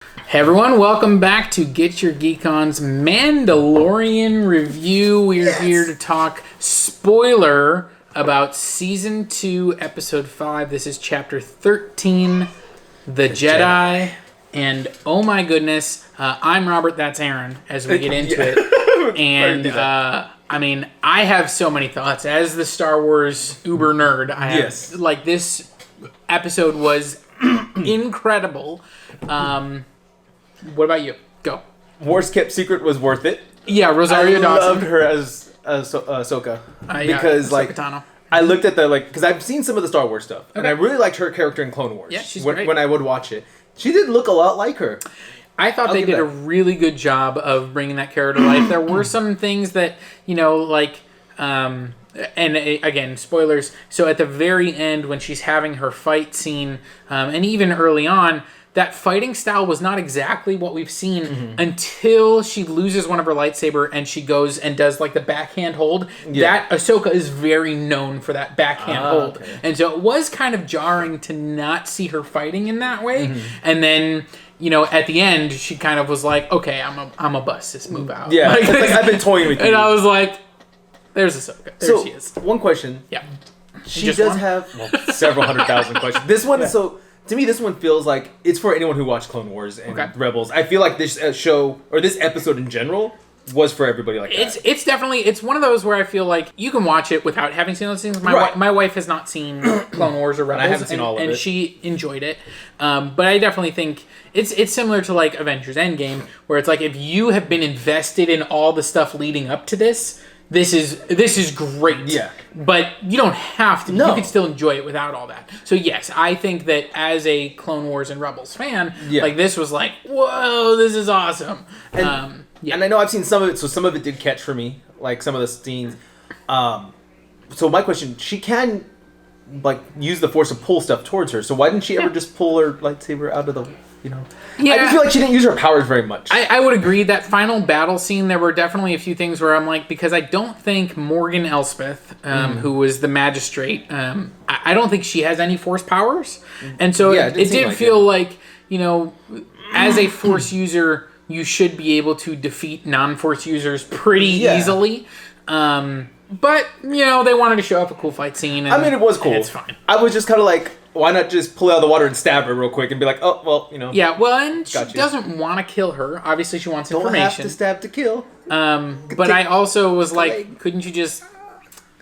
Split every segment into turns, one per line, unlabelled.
Hey everyone, welcome back to Get Your Geek On's Mandalorian review. We're here to talk spoiler about Season 2, Episode 5. This is Chapter 13, The Jedi. And oh my goodness, I'm Robert, that's Aaron, as we get into it. And I have so many thoughts. As the Star Wars uber nerd, I have, this episode was incredible. What about you? Go.
Worst kept secret was worth it.
Yeah, Rosario Dawson.
I loved her as Ahsoka because
Ahsoka
I looked at because I've seen some of the Star Wars stuff and I really liked her character in Clone Wars.
Yeah, she's great.
When I would watch it, she did look a lot like her.
I thought they did a really good job of bringing that character to life. There were some things that and again, spoilers. So at the very end, when she's having her fight scene, and even early on, that fighting style was not exactly what we've seen until she loses one of her lightsaber and she goes and does the backhand hold. Yeah. That Ahsoka is very known for that backhand hold. Okay. And so it was kind of jarring to not see her fighting in that way. And then, at the end, she kind of was like, okay, I'm a bust this move out.
Yeah, I've been toying with you.
And I was like, there's Ahsoka. There she is.
One question.
Yeah.
She does have several 100,000 questions. This one is to me, this one feels like it's for anyone who watched Clone Wars and Rebels. I feel like this show, or this episode in general, was for everybody like that.
It's definitely, it's one of those where I feel like you can watch it without having seen those things. My wife has not seen Clone Wars or Rebels.
And I haven't seen all of it.
And she enjoyed it. But I definitely think it's similar to Avengers Endgame, where it's if you have been invested in all the stuff leading up to this, this is great. Yeah. But you don't have to. No. You can still enjoy it without all that. So yes, I think that as a Clone Wars and Rebels fan, this was whoa, this is awesome.
And, and I know I've seen some of it, so some of it did catch for me, some of the scenes. So my question, she can use the Force to pull stuff towards her. So why didn't she ever just pull her lightsaber out of the... Yeah. I just feel like she didn't use her powers very much.
I would agree. That final battle scene, there were definitely a few things where I'm because I don't think Morgan Elspeth, who was the magistrate, I don't think she has any Force powers. And so it did feel as a Force user, you should be able to defeat non-Force users pretty easily. But, they wanted to show off a cool fight scene. And,
it was cool.
It's fine.
I was just kind of why not just pull out of the water and stab her real quick and be oh, well,
Yeah, well, and she doesn't want to kill her. Obviously, she wants information.
Don't have to stab to kill.
But I also was couldn't you just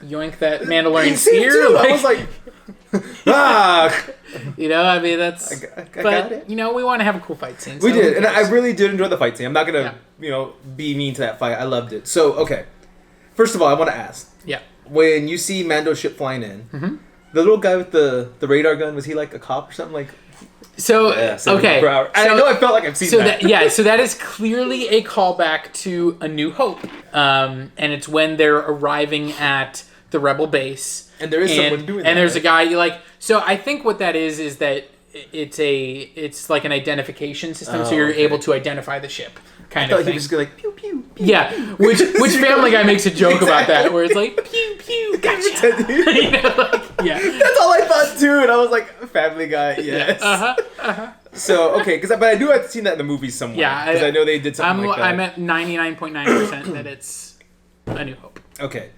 yoink that Mandalorian spear?
I was ah!
That's...
I got it.
We want to have a cool fight scene.
We did, and I really did enjoy the fight scene. I'm not going to, be mean to that fight. I loved it. So, okay. First of all, I want to ask.
Yeah.
When you see Mando's ship flying in, the little guy with the radar gun, was he a cop or something?
Okay.
Per hour. I know I felt like I've seen that.
So that is clearly a callback to A New Hope. And it's when they're arriving at the Rebel base.
And there is someone doing that.
And there's a guy, so I think what that is that it's like an identification system, so you're able to identify the ship. Kind of thing.
He was just pew, pew, pew.
Yeah, which Family Guy makes a joke about that, where it's pew, pew, gotcha.
That's all I thought too, and I was Family Guy, yes. So, okay, but I do have seen that in the movies somewhere. Yeah. Because I know they did something like that.
I'm at 99.9% that it's A New Hope.
Okay,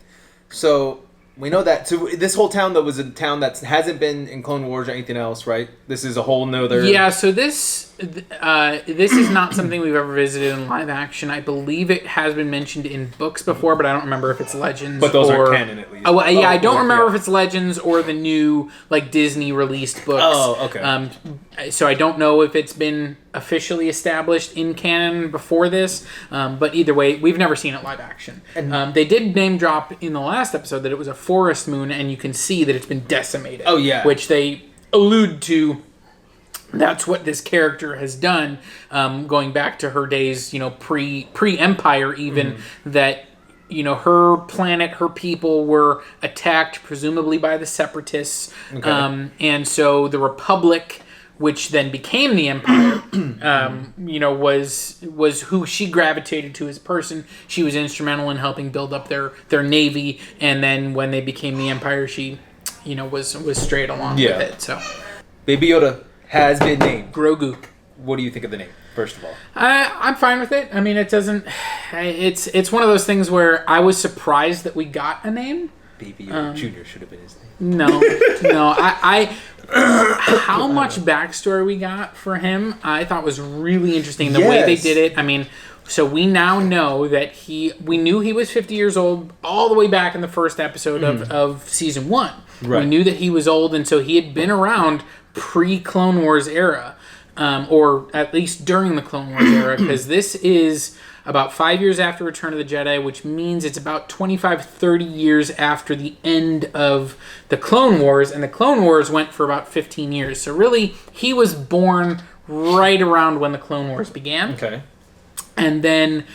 so... We know that. So this whole town, though, was a town that hasn't been in Clone Wars or anything else, right? This is a whole nother...
Yeah, so this is not something we've ever visited in live action. I believe it has been mentioned in books before, but I don't remember if it's Legends
But those are canon, at least.
I don't remember if it's Legends or the new, Disney-released books.
Oh, okay.
So I don't know if it's been officially established in canon before this, but either way, we've never seen it live action. And they did name drop in the last episode that it was a forest moon, and you can see that it's been decimated.
Oh, yeah.
Which they allude to. That's what this character has done, going back to her days, pre-Empire even, that, her planet, her people were attacked presumably by the Separatists. Okay. And so the Republic, which then became the Empire, was who she gravitated to as a person. She was instrumental in helping build up their navy, and then when they became the Empire, she, was straight along with it. So,
Baby Yoda has been named
Grogu.
What do you think of the name? First of all,
I'm fine with it. I mean, it doesn't. It's one of those things where I was surprised that we got a name.
Baby Yoda Jr. should have been his name.
No. How much backstory we got for him, I thought was really interesting. The way they did it. I mean, so we now know that we knew he was 50 years old all the way back in the first episode of season 1. Right. We knew that he was old, and so he had been around pre-Clone Wars era, or at least during the Clone Wars era, because this is about 5 years after Return of the Jedi, which means it's about 25, 30 years after the end of the Clone Wars, and the Clone Wars went for about 15 years. So really, he was born right around when the Clone Wars began.
Okay.
And then,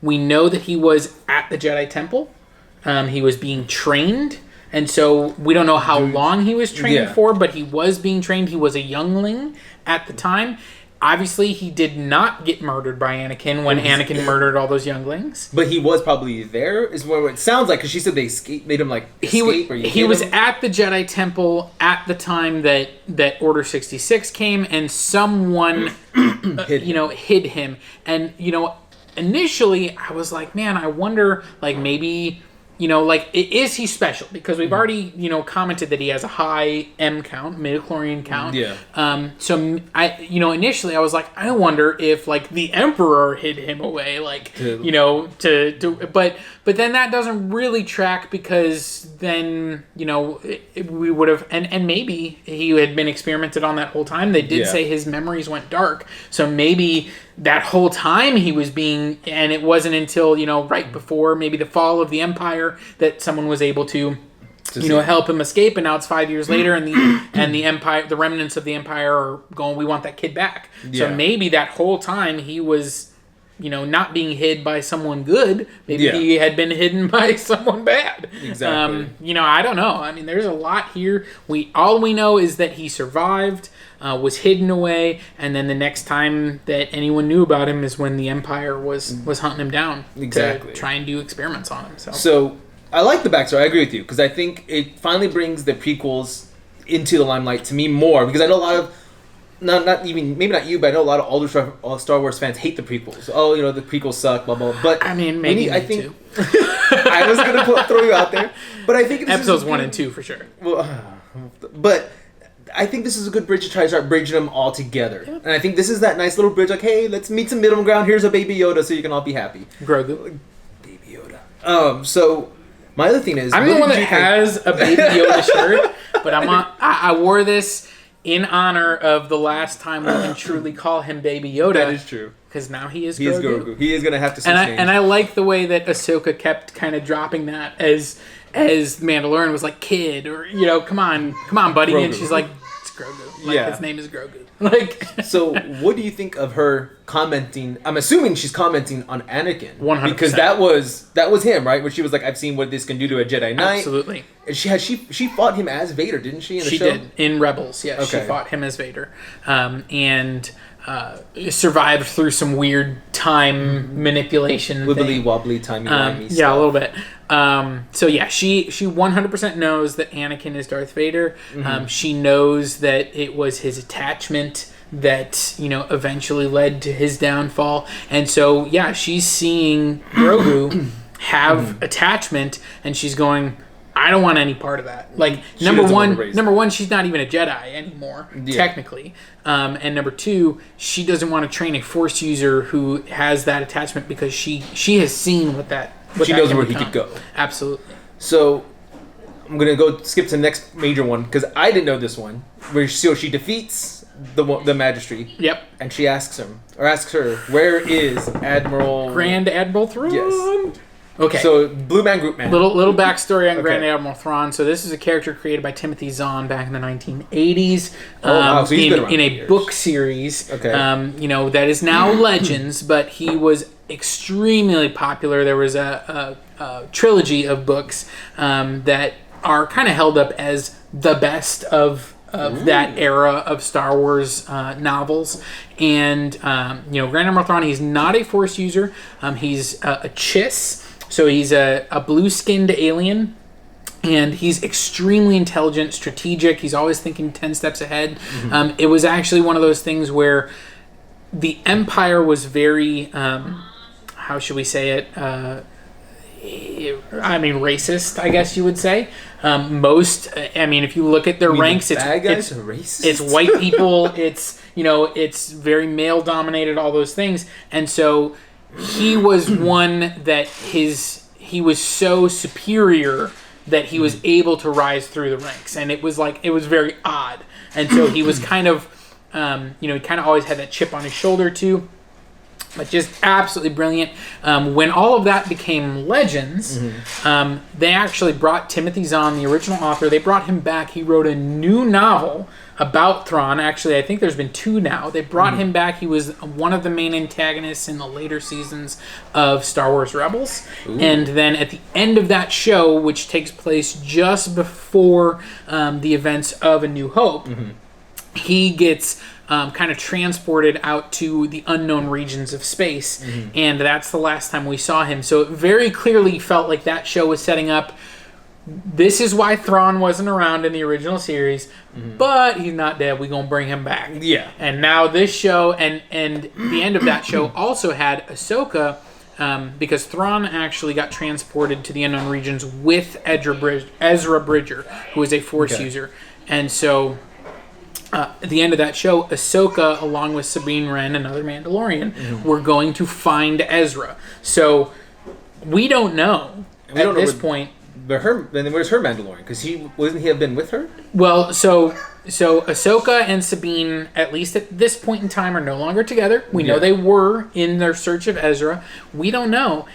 we know that he was at the Jedi Temple. He was being trained. And so we don't know how long he was trained for, but he was being trained. He was a youngling at the time. Obviously, he did not get murdered by Anakin when Anakin murdered all those younglings.
But he was probably there, is what it sounds like, because she said they made him escape.
He was at the Jedi Temple at the time that Order 66 came, and someone hid him. And, initially, I was like, man, I wonder, maybe... is he special? Because we've already, commented that he has a high M count, midichlorian count.
Yeah.
So initially I was like, I wonder if the Emperor hid him away, but then that doesn't really track, because then, we would have, and maybe he had been experimented on that whole time. They did say his memories went dark. So maybe that whole time he was being, and it wasn't until, right before maybe the fall of the Empire that someone was able to help him escape, and now it's 5 years later, and the Empire, the remnants of the Empire are going, we want that kid back. Yeah. So maybe that whole time he was, not being hid by someone good. Maybe he had been hidden by someone bad.
Exactly.
I don't know. I mean, there's a lot here. All we know is that he survived, was hidden away, and then the next time that anyone knew about him is when the Empire was hunting him down to try and do experiments on him.
So I like the backstory. I agree with you, because I think it finally brings the prequels into the limelight to me more, because I know a lot of maybe not you, but I know a lot of older Star Wars fans hate the prequels. Oh, the prequels suck, blah blah. But
I mean, maybe
I think too. I was gonna throw you out there, but I think
episodes 1 and 2 for sure.
Well, but I think this is a good bridge to try to start bridging them all together. Yep. And I think this is that nice little bridge, hey, let's meet some middle ground. Here's a baby Yoda, so you can all be happy.
Grogu,
baby Yoda. So my other thing is,
I'm the one that has a baby Yoda shirt, but I wore this in honor of the last time we can truly call him Baby Yoda.
That is true.
Because now he is Grogu.
He is going to have to switch names.
And I like the way that Ahsoka kept kind of dropping that as Mandalorian was like, kid, or, come on, buddy. Grogu. And she's like, it's Grogu. His name is Grogu.
So what do you think of her commenting? I'm assuming she's commenting on Anakin.
100%.
Because that was him, right? Where she was like, I've seen what this can do to a Jedi Knight.
Absolutely.
And she fought him as Vader, didn't she? In the show?
She did. In Rebels, yes. Okay. She fought him as Vader. And survived through some weird time manipulation.
Wibbly wobbly, timey-wimey stuff.
Yeah, a little bit. So yeah, she 100% knows that Anakin is Darth Vader. Mm-hmm. She knows that it was his attachment that eventually led to his downfall, and so yeah, she's seeing Grogu have attachment, and she's going, I don't want any part of that. Number one, she's not even a Jedi anymore, technically. And number two, she doesn't want to train a Force user who has that attachment, because she has seen what she knows where he could go. Absolutely.
So I'm gonna go skip to the next major one, because I didn't know this one. Where she defeats the Magistrate.
Yep.
And she asks her, where is
Grand Admiral Thrawn?
Yes.
Okay.
So Blue Man Group Man.
Little backstory on Grand Admiral Thrawn. So this is a character created by Timothy Zahn back in the 1980s.
So he's been around
in a book series.
Okay.
That is now Legends, but he was extremely popular. There was a trilogy of books that are kind of held up as the best of that era of Star Wars novels. And Grand Admiral Thrawn, he's not a Force user. He's a Chiss. So he's a blue-skinned alien, And he's extremely intelligent, strategic. He's always thinking 10 steps ahead. It was actually one of those things where the Empire was very, how should we say it? Racist, I guess you would say. If you look at their ranks, it's white people. It's very male dominated, all those things. And so he was one that he was so superior that he was able to rise through the ranks, and it was very odd. And so he was kind of, he kind of always had that chip on his shoulder too, but just absolutely brilliant. When all of that became legends, they actually brought Timothy Zahn, the original author, they brought him back. He wrote a new novel about Thrawn. Actually, I think there's been 2 now. They brought him back. He was one of the main antagonists in the later seasons of Star Wars Rebels. Ooh. And then at the end of that show, which takes place just before the events of A New Hope, he gets kind of transported out to the unknown regions of space. And that's the last time we saw him. So it very clearly felt like that show was setting up, this is why Thrawn wasn't around in the original series, but he's not dead. We're going to bring him back. Yeah. And now this show, and the end of that show also had Ahsoka, because Thrawn actually got transported to the unknown regions with Ezra Bridger, who is a Force user. And so at the end of that show, Ahsoka, along with Sabine Wren, another Mandalorian, were going to find Ezra. So we don't know at this point.
But then where's her Mandalorian? Because wasn't he have been with her?
Well, so Ahsoka and Sabine, at least at this point in time, are no longer together. We know they were in their search of Ezra. We don't know.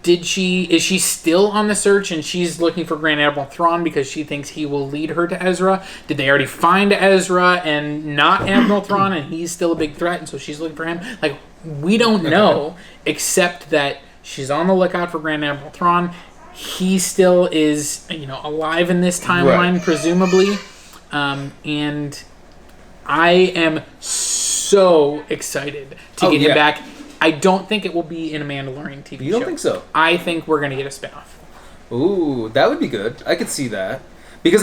Is she still on the search and she's looking for Grand Admiral Thrawn because she thinks he will lead her to Ezra? Did they already find Ezra and not Admiral Thrawn and he's still a big threat and so she's looking for him? Like, we don't know, except that she's on the lookout for Grand Admiral Thrawn. He still is, alive in this timeline, presumably. And I am so excited to get him back. I don't think it will be in a Mandalorian TV show.
You don't think so?
I think we're going to get a spinoff.
Ooh, that would be good. I could see that. Because,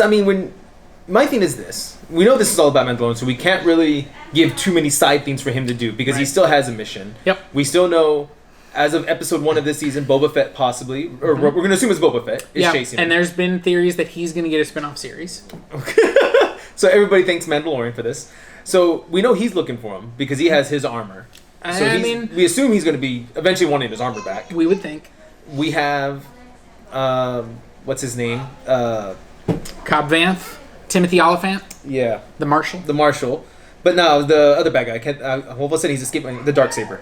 my thing is this. We know this is all about Mandalorian, so we can't really give too many side things for him to do, because he still has a mission. Yep. We still know, as of episode 1 of this season, Boba Fett possibly, or we're going to assume it's Boba Fett, is chasing him.
And there's been theories that he's going to get a spin-off series.
So everybody thanks Mandalorian for this. So we know he's looking for him because he has his armor. So we assume he's going to be eventually wanting his armor back.
We would think.
We have, what's his name?
Cobb Vanth, Timothy Oliphant.
Yeah.
The Marshal.
But no, the other bad guy. All of a sudden he's escaping the Darksaber.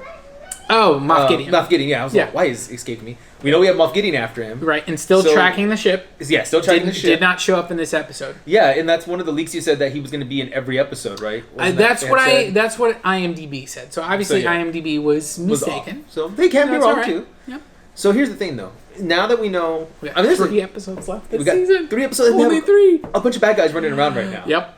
Oh, Moff Gideon.
Moff Gideon, yeah. I was like, why is he escaping me? We know we have Moff Gideon after him.
Right, and still tracking the ship.
Yeah, still tracking the ship.
Did not show up in this episode.
Yeah, and that's one of the leaks you said that he was going to be in every episode, right?
That's what IMDb said. So obviously IMDb was mistaken.
So they can be wrong too. Yep. So here's the thing though. Now that we know...
We got 3 episodes left this season.
3 episodes.
Only 3.
A bunch of bad guys running around right now.
Yep.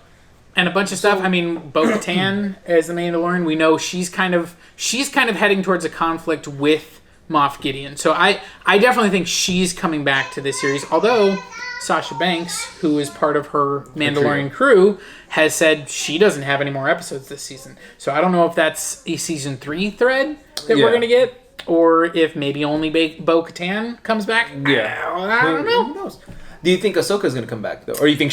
And a bunch of stuff. Bo-Katan as the Mandalorian, we know she's kind of heading towards a conflict with Moff Gideon. So I definitely think she's coming back to this series. Although Sasha Banks, who is part of her Mandalorian crew, has said she doesn't have any more episodes this season. So I don't know if that's a season 3 thread that we're going to get, or if maybe only Bo-Katan comes back.
Yeah.
I don't know.
Who knows? Do you think Ahsoka's going to come back, though? Or do you think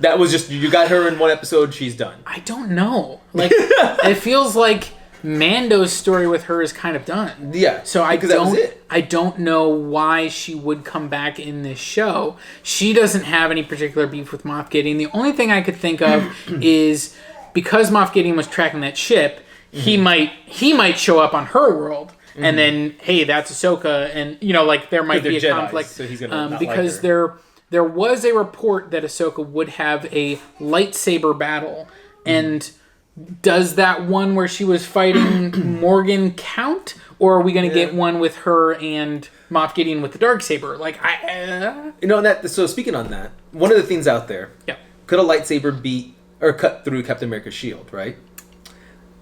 that was just, you got her in one episode, she's done?
I don't know. Like, it feels like Mando's story with her is kind of done.
Yeah.
So I don't know why she would come back in this show. She doesn't have any particular beef with Moff Gideon. The only thing I could think of is because Moff Gideon was tracking that ship, he might show up on her world. And then, hey, that's Ahsoka, and there might be a
Jedis,
conflict
so he's gonna
because
like her.
There was a report that Ahsoka would have a lightsaber battle, and does that one where she was fighting Morgan count, or are we going to get one with her and Moff Gideon with the Darksaber?
So speaking on that, one of the things out there, could a lightsaber beat or cut through Captain America's shield, right?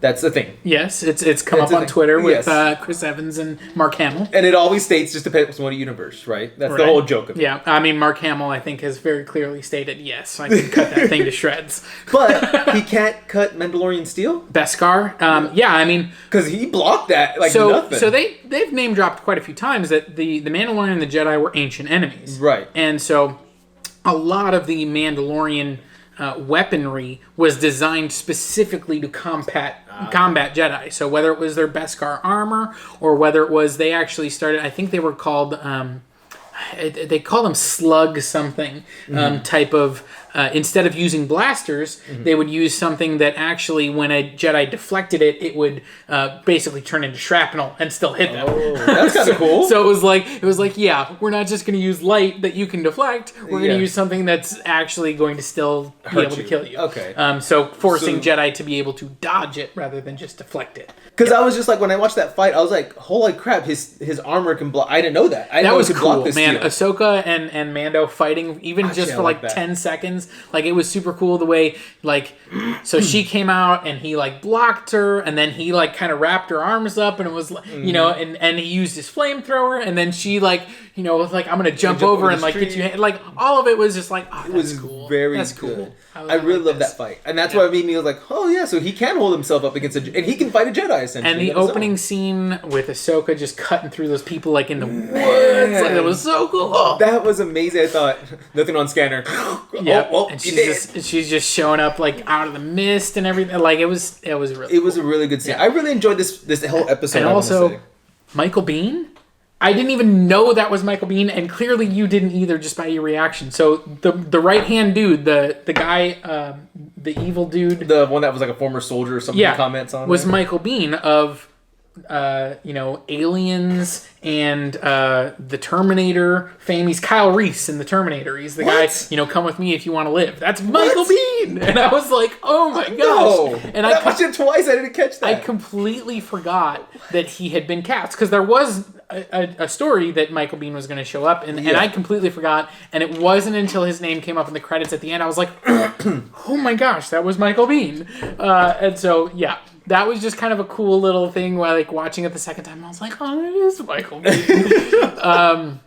That's the thing.
Yes, it's come up on Twitter with Chris Evans and Mark Hamill.
And it always states just depends on what universe, right? That's the whole joke of it.
Yeah, I mean, Mark Hamill, I think, has very clearly stated, yes, I can cut that thing to shreds.
But he can't cut Mandalorian steel?
Beskar? Yeah, I mean...
Because he blocked that like nothing.
So they've name-dropped quite a few times that the Mandalorian and the Jedi were ancient enemies.
Right.
And so a lot of the Mandalorian... weaponry was designed specifically to combat Jedi. So whether it was their Beskar armor or whether it was they actually started, I think they were called, they call them slug something type of, instead of using blasters, they would use something that actually, when a Jedi deflected it, it would basically turn into shrapnel and still hit them.
Oh, that's kind of cool.
So it was like, yeah, we're not just going to use light that you can deflect. We're going to use something that's actually going to still be able to kill you.
Okay.
So forcing Jedi to be able to dodge it rather than just deflect it.
Because I was just like, when I watched that fight, I was like, holy crap, his armor can block. I didn't know that.
That was cool, man. Ahsoka and Mando fighting, even just for like 10 seconds. Like, it was super cool the way, like, so she came out and he like blocked her, and then he like kind of wrapped her arms up, and it was, you know, and he used his flamethrower, and then she like, you know, was like, I'm gonna jump over and like get you, like, all of it was just like, oh, that's
was
cool.
That's
cool.
Good. I really love that fight, and that's why it made me like, oh yeah, so he can hold himself up against and he can fight a Jedi essentially.
And the opening scene with Ahsoka just cutting through those people like in the woods, like, that was so cool.
That was amazing. I thought nothing on scanner.
Yeah, and she's just showing up like out of the mist and everything. Like it was really.
It was a really good scene. Yeah. I really enjoyed this whole episode.
And also, Michael Biehn. I didn't even know that was Michael Biehn, and clearly you didn't either, just by your reaction. So the right hand dude, the guy, the evil dude,
the one that was like a former soldier or something. Comments on
was Michael Biehn of Aliens and the Terminator fame. He's Kyle Reese in the Terminator. He's the guy, come with me if you want to live. That's Michael Biehn. And I was like, oh my gosh.
No.
And
I watched it twice. I didn't catch that.
I completely forgot that he had been cast, because there was a story that Michael Biehn was going to show up, and I completely forgot. And it wasn't until his name came up in the credits at the end, I was like, oh my gosh, that was Michael Biehn. And so, yeah. That was just kind of a cool little thing while, like, watching it the second time. I was like, oh, it is Michael Biehn.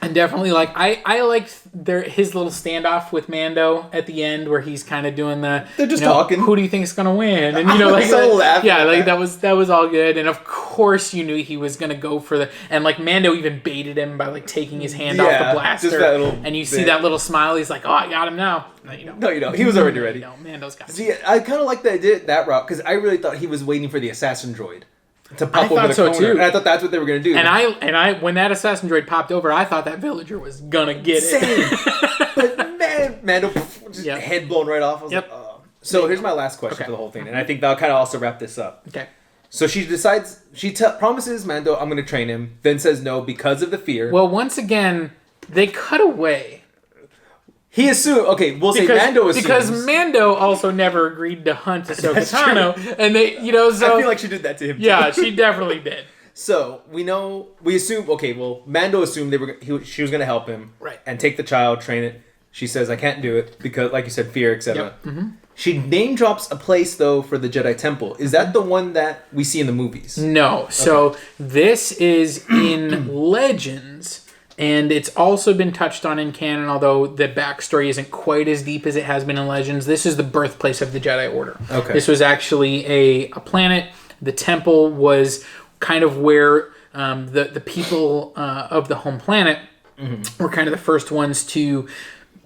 And definitely, like, I liked his little standoff with Mando at the end, where he's kind of doing the,
they're just talking.
Who do you think is gonna win? And like,
so laughing.
Yeah, like that was all good. And of course, you knew he was gonna go for the, and like Mando even baited him by like taking his hand off the blaster,
just that little
and you see that little smile. He's like, oh, I got him now. No, you don't.
No, you don't. He was already ready.
No, Mando's got him.
See, I kind of like that I did that route, because I really thought he was waiting for the assassin droid to pop over the corner. And I thought that's what they were going to do.
And I, when that assassin droid popped over, I thought that villager was going to get it.
But man, Mando just head blown right off. I was like, oh. So here's my last question for the whole thing, and I think that'll kind of also wrap this up.
Okay.
So she decides, promises Mando, I'm going to train him, then says no because of the fear.
Well, once again, they cut away.
He assumed, okay, we'll say Mando assumes.
Because Mando also never agreed to hunt Ahsoka Tano. And they, so.
I feel like she did that to him, too.
Yeah, she definitely did.
So, we assume, okay, well, Mando assumed she was going to help him.
Right.
And take the child, train it. She says, I can't do it because, like you said, fear, etc.
Yep. Mm-hmm.
She name drops a place, though, for the Jedi Temple. Is that the one that we see in the movies?
No. Okay. So, this is in Legends. And it's also been touched on in canon, although the backstory isn't quite as deep as it has been in Legends. This is the birthplace of the Jedi Order.
Okay.
This was actually a planet. The temple was kind of where the people of the home planet were kind of the first ones to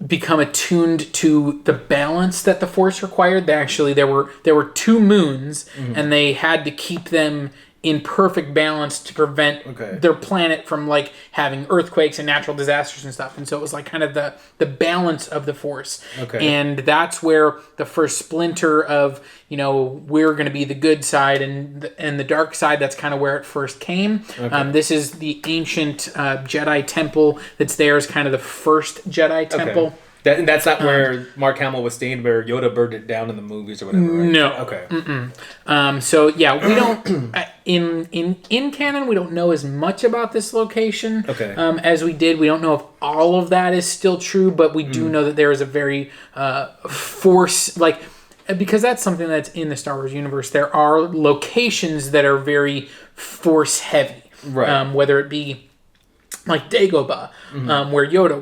become attuned to the balance that the Force required. There were two moons, and they had to keep them in perfect balance to prevent their planet from like having earthquakes and natural disasters and stuff. And so it was like kind of the balance of the Force.
Okay.
And that's where the first splinter of, we're going to be the good side and the dark side, that's kind of where it first came. Okay. This is the ancient Jedi temple that's there as kind of the first Jedi temple.
Okay. And that's not where Mark Hamill was staying, where Yoda burned it down in the movies or whatever, right?
No.
Okay.
So yeah, we don't in canon we don't know as much about this location as we did. We don't know if all of that is still true, but we do know that there is a very Force because that's something that's in the Star Wars universe. There are locations that are very Force heavy,
right?
Whether it be like Dagobah, where Yoda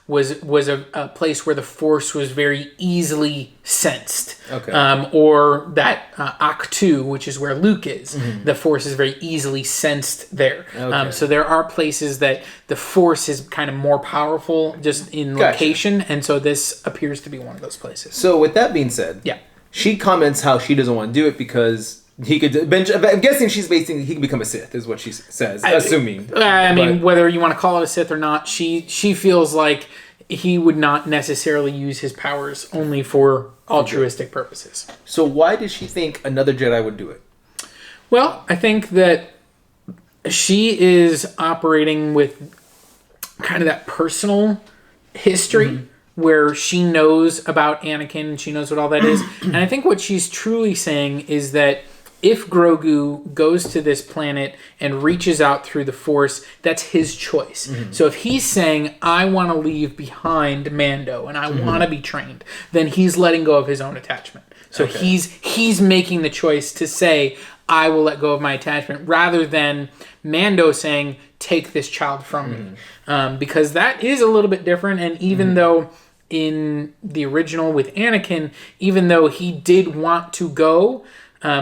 was a place where the Force was very easily sensed.
Okay.
Or that Ahch-To, which is where Luke is, the Force is very easily sensed there.
Okay.
So there are places that the Force is kind of more powerful just in location, and so this appears to be one of those places.
So with that being said, she comments how she doesn't want to do it because he could. I'm guessing she's basing he can become a Sith, is what she says. Assuming.
I mean, whether you want to call it a Sith or not, she feels like he would not necessarily use his powers only for altruistic purposes.
So why does she think another Jedi would do it?
Well, I think that she is operating with kind of that personal history where she knows about Anakin, she knows what all that is. And I think what she's truly saying is that if Grogu goes to this planet and reaches out through the Force, that's his choice. So if he's saying, I want to leave behind Mando and I want to be trained, then he's letting go of his own attachment. So he's making the choice to say, I will let go of my attachment, rather than Mando saying, take this child from me. Because that is a little bit different. And even though in the original with Anakin, even though he did want to go,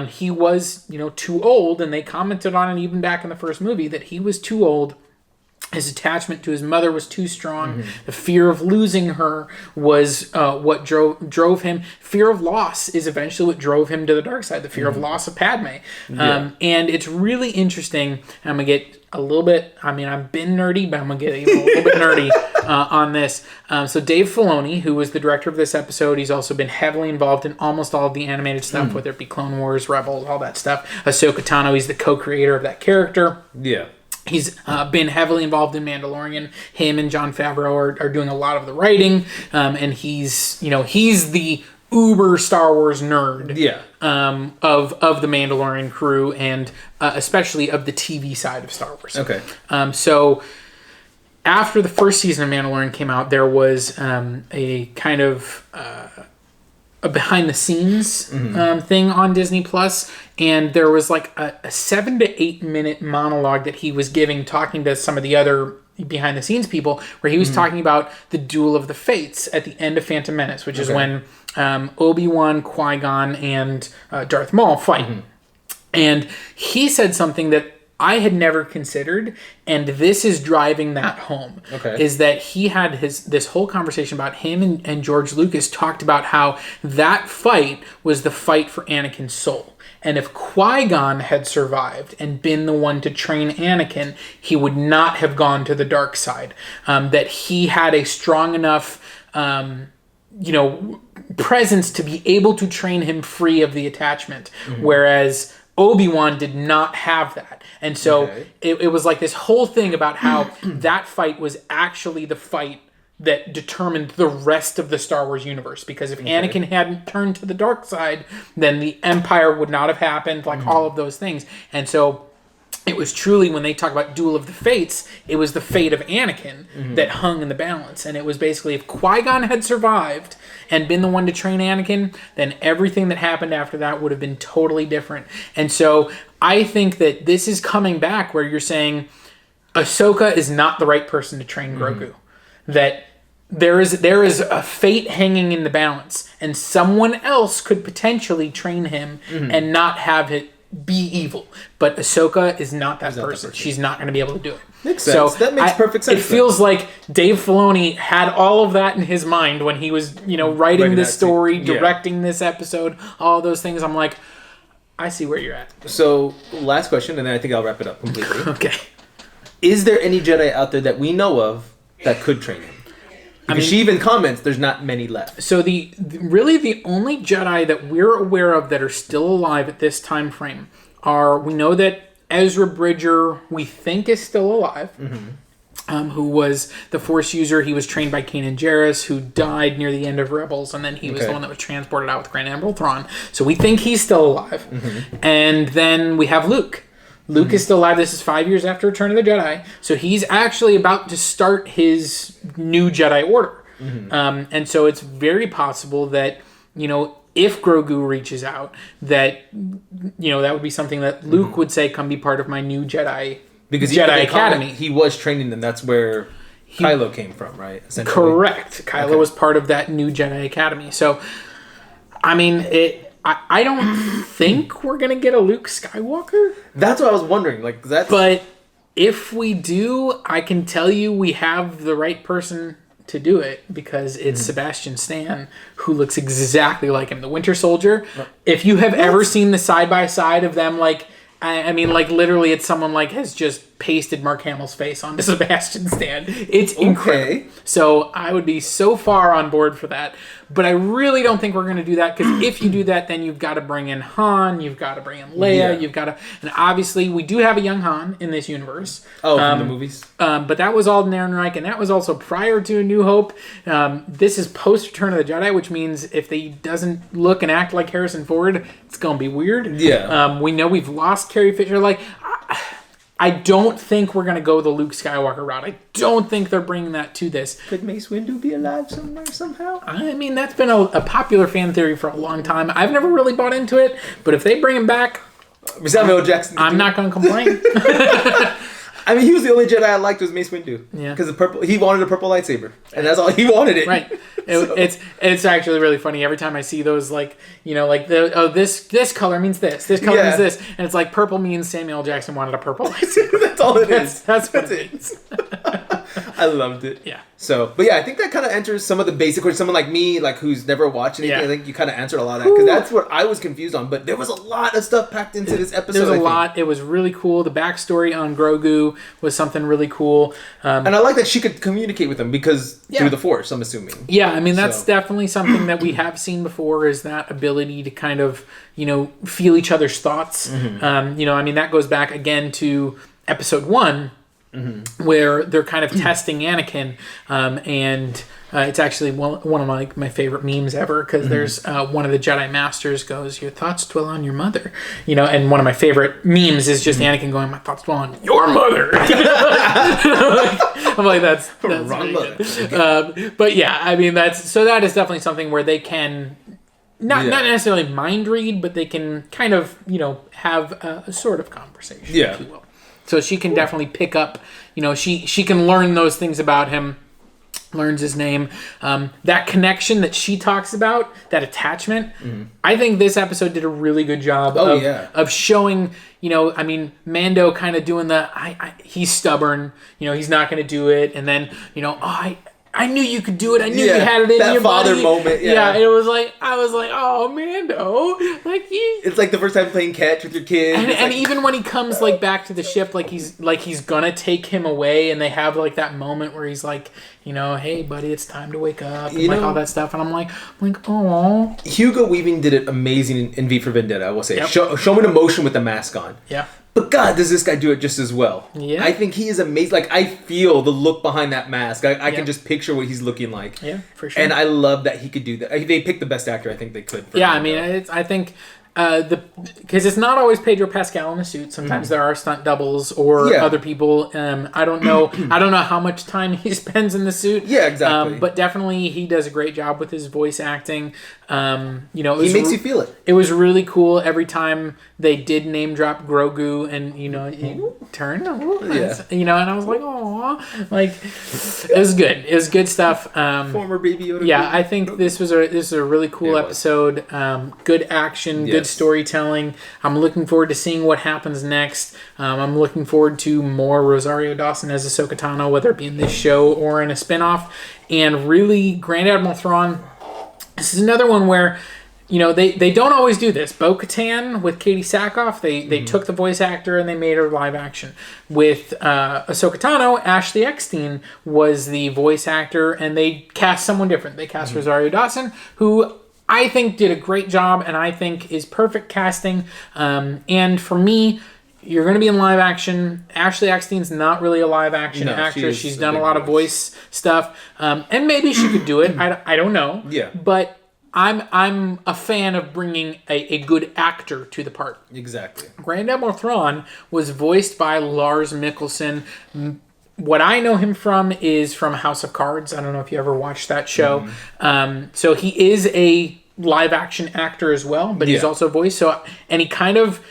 he was, too old, and they commented on it even back in the first movie that he was too old. His attachment to his mother was too strong. The fear of losing her was what drove him. Fear of loss is eventually what drove him to the dark side. The fear of loss of Padme. And it's really interesting. I'm going to get a little bit, I've been nerdy, but I'm going to get even a little bit nerdy on this. So Dave Filoni, who was the director of this episode, he's also been heavily involved in almost all of the animated stuff, whether it be Clone Wars, Rebels, all that stuff. Ahsoka Tano, he's the co-creator of that character.
Yeah.
He's been heavily involved in Mandalorian. Him and Jon Favreau are doing a lot of the writing, and he's the uber Star Wars nerd. Of the Mandalorian crew, and especially of the TV side of Star Wars.
Okay. So
after the first season of Mandalorian came out, there was a kind of a behind the scenes thing on Disney Plus, and there was like a 7 to 8 minute monologue that he was giving, talking to some of the other behind the scenes people, where he was talking about the Duel of the Fates at the end of Phantom Menace, which is when Obi-Wan, Qui-Gon, and Darth Maul fight. And he said something that I had never considered, and this is driving that home. Is that he had this whole conversation about him and George Lucas talked about how that fight was the fight for Anakin's soul. And if Qui-Gon had survived and been the one to train Anakin, he would not have gone to the dark side. That he had a strong enough presence to be able to train him free of the attachment. Whereas Obi-Wan did not have that. And so it was like this whole thing about how that fight was actually the fight that determined the rest of the Star Wars universe. Because if Anakin hadn't turned to the dark side, then the Empire would not have happened, like all of those things. And so it was truly, when they talk about Duel of the Fates, it was the fate of Anakin that hung in the balance. And it was basically, if Qui-Gon had survived and been the one to train Anakin, then everything that happened after that would have been totally different. And so I think that this is coming back where you're saying Ahsoka is not the right person to train Grogu. That there is a fate hanging in the balance, and someone else could potentially train him and not have it be evil. But Ahsoka is not that person. She's not going to be able to do it.
Makes sense. So that makes perfect sense.
It feels like Dave Filoni had all of that in his mind when he was, writing this story, directing this episode, all those things. I'm like, I see where you're at.
So, last question, and then I think I'll wrap it up completely.
Okay.
Is there any Jedi out there that we know of that could train him? Because she even comments there's not many left.
So the only Jedi that we're aware of that are still alive at this time frame we know that Ezra Bridger, we think, is still alive, who was the Force user. He was trained by Kanan Jarrus, who died near the end of Rebels, and then he was the one that was transported out with Grand Admiral Thrawn. So we think he's still alive. And then we have Luke. Luke is still alive. This is 5 years after Return of the Jedi. So he's actually about to start his new Jedi Order. And so it's very possible that, if Grogu reaches out, that that would be something that Luke would say, "Come be part of my new Jedi."
Because
Jedi Academy.
He was training them. That's where Kylo came from, right?
Correct. Kylo was part of that new Jedi Academy. So, I mean, I don't think we're gonna get a Luke Skywalker.
That's what I was wondering.
But if we do, I can tell you we have the right person to do it, because it's Sebastian Stan, who looks exactly like him, the Winter Soldier. If you have ever seen the side by side of them, I mean, literally, it's someone has just pasted Mark Hamill's face onto Sebastian Stan. It's incredible. So I would be so far on board for that. But I really don't think we're going to do that, because if you do that, then you've got to bring in Han, you've got to bring in Leia, you've got to... And obviously, we do have a young Han in this universe.
Oh, from the movies?
But that was Alden Ehrenreich, and that was also prior to A New Hope. This is post-Return of the Jedi, which means if he doesn't look and act like Harrison Ford, it's going to be weird.
Yeah.
We know we've lost Carrie Fisher. I don't think we're going to go the Luke Skywalker route. I don't think they're bringing that to this.
Could Mace Windu be alive somewhere, somehow?
I mean, that's been a popular fan theory for a long time. I've never really bought into it, but if they bring him back,
Samuel Jackson,
I'm not going to complain.
I mean, he was the only Jedi I liked was Mace Windu.
Yeah.
Because he wanted a purple lightsaber. And that's all he wanted it.
Right. It's actually really funny. Every time I see those, this color means this color means this. And it's like purple means Samuel Jackson wanted a purple lightsaber.
That's all it is.
That's what it is.
I loved it.
Yeah.
So, but yeah, I think that kind of enters some of the basic, or someone like me, who's never watched anything.
Yeah.
I think you kind of answered a lot of that, because that's what I was confused on. But there was a lot of stuff packed into this episode.
There was a lot. It was really cool. The backstory on Grogu was something really cool.
And I like that she could communicate with him through the Force, I'm assuming.
Yeah, I mean, that's definitely something that we have seen before, is that ability to kind of, feel each other's thoughts. I mean, that goes back again to episode 1. Where they're kind of testing Anakin, and it's actually one of my favorite memes ever, because there's one of the Jedi Masters goes, "Your thoughts dwell on your mother," and one of my favorite memes is just Anakin going, "My thoughts dwell on your mother." I'm like, that's wrong mother. But yeah, I mean, that is definitely something where they can not necessarily mind read, but they can kind of have a sort of conversation, if you will. So she can definitely pick up, she can learn those things about him, learns his name. That connection that she talks about, that attachment, I think this episode did a really good job of showing, I mean, Mando kind of doing he's stubborn, he's not going to do it. And then, I knew you could do it. I knew you had it in
that
your
father
body.
moment.
Yeah, it was like, I was like, oh, Mando.
It's like the first time playing catch with your kid.
And even when he comes back to the ship, he's gonna take him away, and they have that moment where he's like, hey buddy, it's time to wake up, and all that stuff. And I'm like, oh.
Hugo Weaving did it amazing in V for Vendetta, I will say. Yep. Showing emotion with the mask on.
Yeah.
But God, does this guy do it just as well?
Yeah.
I think he is amazing. I feel the look behind that mask. I can just picture what he's looking like.
Yeah, for sure.
And I love that he could do that. They picked the best actor I think they could.
I mean, I think because it's not always Pedro Pascal in the suit. Sometimes there are stunt doubles or other people. I don't know. I don't know how much time he spends in the suit.
Yeah, exactly.
But definitely he does a great job with his voice acting. He
makes you feel it.
It was really cool every time they did name drop Grogu, and he turned, and I was like, oh, it was good. It was good stuff.
Former Baby Yoda.
Yeah, I think this was a really cool episode. Good action, good storytelling. I'm looking forward to seeing what happens next. I'm looking forward to more Rosario Dawson as Ahsoka Tano, whether it be in this show or in a spinoff. And really, Grand Admiral Thrawn. This is another one where, they don't always do this. Bo-Katan with Katie Sackhoff, they took the voice actor and they made her live action. With Ahsoka Tano, Ashley Eckstein was the voice actor, and they cast someone different. They cast Rosario Dawson, who I think did a great job, and I think is perfect casting. And for me, you're going to be in live action. Ashley Eckstein's not really a live action actress. She's done a lot of voice stuff. And maybe she could do it. I don't know.
Yeah.
But I'm a fan of bringing a good actor to the part.
Exactly.
Grand Admiral Thrawn was voiced by Lars Mikkelsen. What I know him from is from House of Cards. I don't know if you ever watched that show. So he is a live action actor as well, but he's also voiced. So, and he kind of,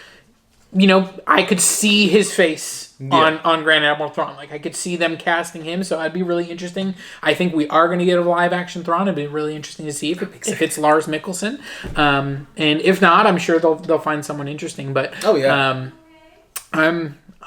I could see his face on Grand Admiral Thrawn. Like, I could see them casting him, so that'd be really interesting. I think we are going to get a live action Thrawn. It'd be really interesting to see if it's Lars Mikkelsen. And if not, I'm sure they'll find someone interesting. But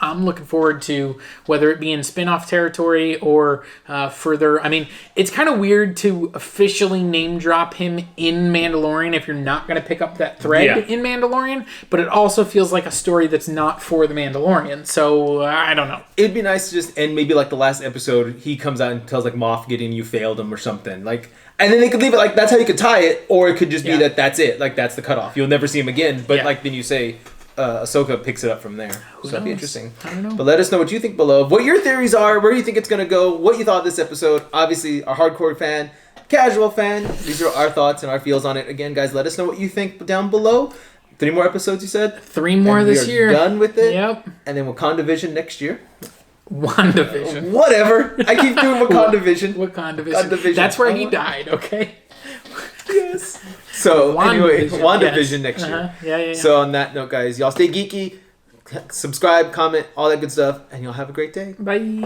I'm looking forward to whether it be in spin-off territory or further. I mean, it's kind of weird to officially name drop him in Mandalorian if you're not going to pick up that thread in Mandalorian, but it also feels like a story that's not for the Mandalorian. So I don't know.
It'd be nice to just end maybe like the last episode. He comes out and tells like Moff Gideon, "You failed him" or something like. And then they could leave it like that's how you could tie it, or it could just be that's it. Like that's the cutoff. You'll never see him again. But like then you say. Ahsoka picks it up from there. So that'd be interesting.
I don't know.
But let us know what you think below. What your theories are. Where do you think it's going to go? What you thought of this episode. Obviously, a hardcore fan, casual fan. These are our thoughts and our feels on it. Again, guys, let us know what you think down below. 3 more episodes, you said?
3 more this year.
Done with it.
Yep.
And then WakandaVision next year.
WandaVision.
Whatever. I keep doing WakandaVision.
WakandaVision. That's where he died, okay?
Yes. So, anyway, WandaVision next year.
Yeah.
So, on that note, guys, y'all stay geeky, subscribe, comment, all that good stuff, and y'all have a great day.
Bye.